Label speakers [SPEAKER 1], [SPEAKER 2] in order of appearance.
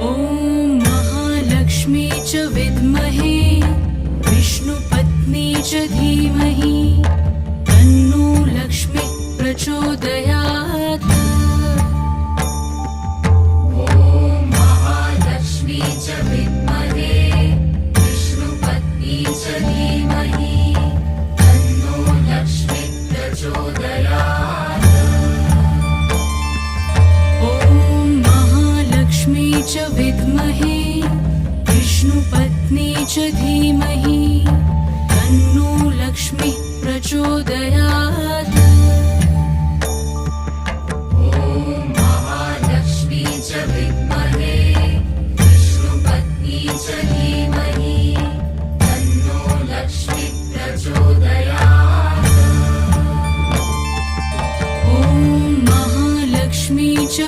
[SPEAKER 1] ॐ महालक्ष्मी च विद्महे विष्णुपत्नी च धीमहि तन्नो लक्ष्मी प्रचोदयात्।
[SPEAKER 2] ॐ महालक्ष्मी च विद्महे विष्णुपत्नी च धीमहि तन्नो लक्ष्मी प्रचोदयात्।
[SPEAKER 1] ॐ महालक्ष्मी च विद्महे विष्णुपत्नी च धीमहि तन्नो लक्ष्मी प्रचोदयात्।